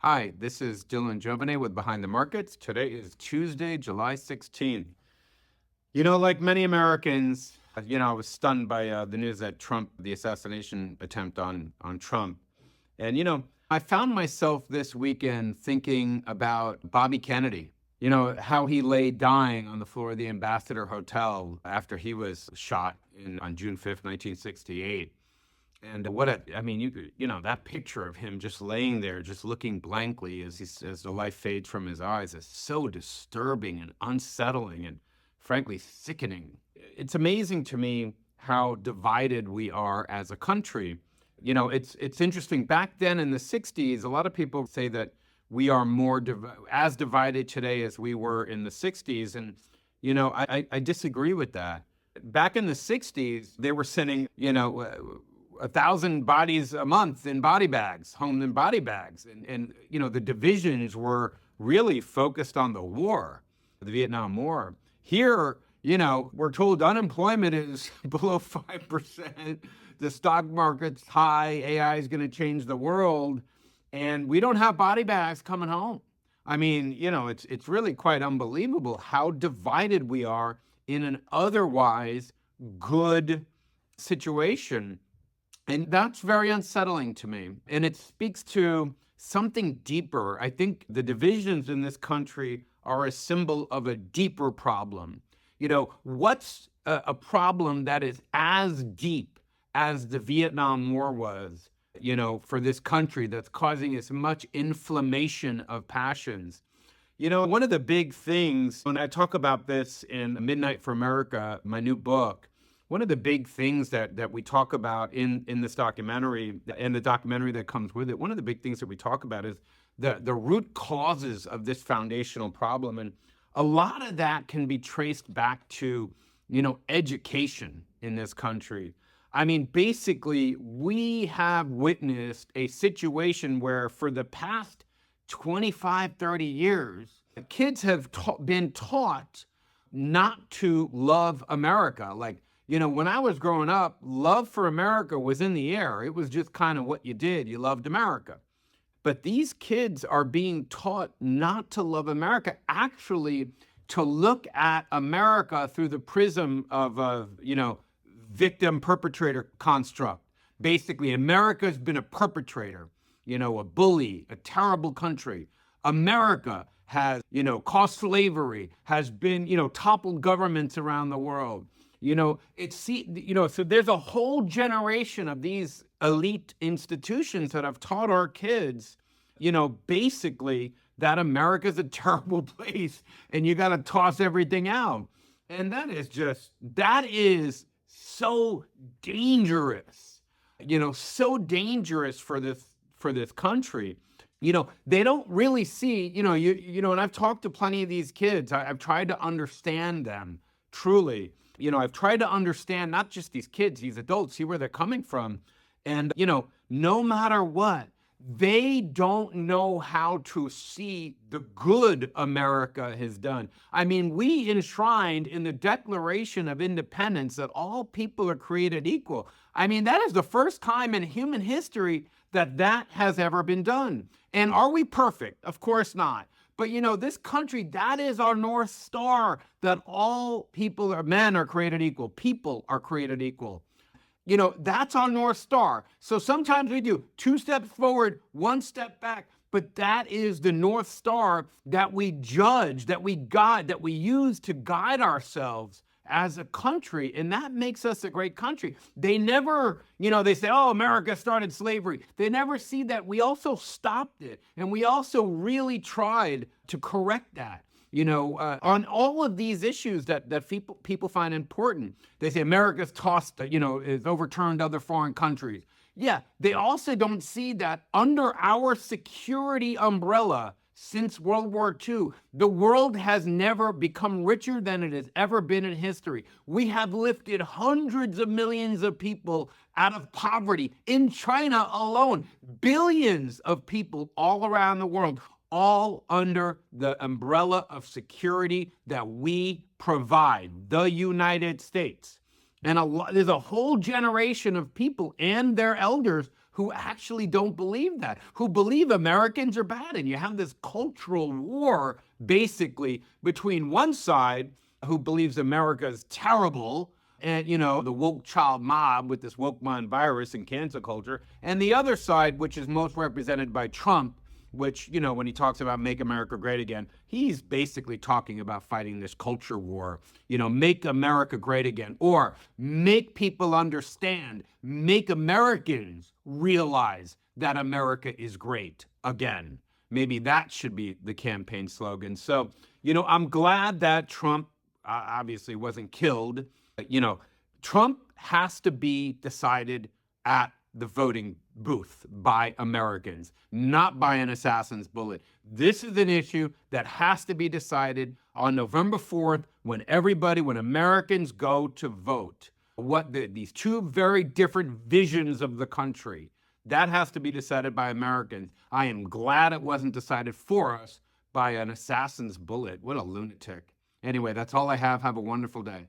Hi, this is Dylan Jovine with Behind the Markets. Today is Tuesday, July 16th. Like many Americans, I was stunned by the news that the assassination attempt on Trump. And, I found myself this weekend thinking about Bobby Kennedy, how he lay dying on the floor of the Ambassador Hotel after he was shot on June 5th, 1968. And that picture of him just laying there, just looking blankly as the life fades from his eyes is so disturbing and unsettling and frankly sickening. It's amazing to me how divided we are as a country. It's interesting. Back then in the 60s, a lot of people say that we are as divided today as we were in the 60s. And, I disagree with that. Back in the 60s, they were sending, 1,000 bodies a month in body bags, home in body bags. And the divisions were really focused on the war, the Vietnam War. Here, we're told unemployment is below 5%. The stock market's high. AI is going to change the world. And we don't have body bags coming home. It's really quite unbelievable how divided we are in an otherwise good situation. And that's very unsettling to me. And it speaks to something deeper. I think the divisions in this country are a symbol of a deeper problem. What's a problem that is as deep as the Vietnam War was, for this country, that's causing as much inflammation of passions? One of the big things, when I talk about this in Midnight for America, my new book, one of the big things that we talk about in this documentary and the documentary that comes with it, one of the big things that we talk about is the root causes of this foundational problem. And a lot of that can be traced back to, education in this country. Basically, we have witnessed a situation where for the past 25, 30 years, kids have been taught not to love America. When I was growing up, love for America was in the air. It was just kind of what you did. You loved America. But these kids are being taught not to love America, actually to look at America through the prism of a, victim-perpetrator construct. Basically, America's been a perpetrator, a bully, a terrible country. America has, caused slavery, has been, toppled governments around the world. So there's a whole generation of these elite institutions that have taught our kids, basically that America's a terrible place and you got to toss everything out. And that is so dangerous, so dangerous for this country. They don't really see, and I've talked to plenty of these kids. I've tried to understand them truly. I've tried to understand not just these kids, these adults, see where they're coming from. And, no matter what, they don't know how to see the good America has done. We enshrined in the Declaration of Independence that all people are created equal. That is the first time in human history that has ever been done. And are we perfect? Of course not. But this country, that is our North Star, that all men are created equal. People are created equal. That's our North Star. So sometimes we do 2 steps forward, 1 step back, but that is the North Star that we judge, that we guide, that we use to guide ourselves as a country, and that makes us a great country. They never, they say, oh, America started slavery. They never see that we also stopped it, and we also really tried to correct that. On all of these issues that people find important. They say America's is overturned other foreign countries. Yeah, they also don't see that under our security umbrella, since World War II, the world has never become richer than it has ever been in history. We have lifted hundreds of millions of people out of poverty. In China alone, billions of people all around the world, all under the umbrella of security that we provide, the United States. And there's a whole generation of people and their elders who actually don't believe that, who believe Americans are bad. And you have this cultural war, basically, between one side who believes America is terrible and, the woke child mob with this woke mind virus and cancel culture, and the other side, which is most represented by Trump, which, when he talks about make America great again, he's basically talking about fighting this culture war, make America great again, or make people understand, make Americans realize that America is great again. Maybe that should be the campaign slogan. So, I'm glad that Trump obviously wasn't killed. Trump has to be decided at the voting booth by Americans, not by an assassin's bullet. This is an issue that has to be decided on November 4th when Americans go to vote. These two very different visions of the country, that has to be decided by Americans. I am glad it wasn't decided for us by an assassin's bullet. What a lunatic. Anyway, that's all I have. Have a wonderful day.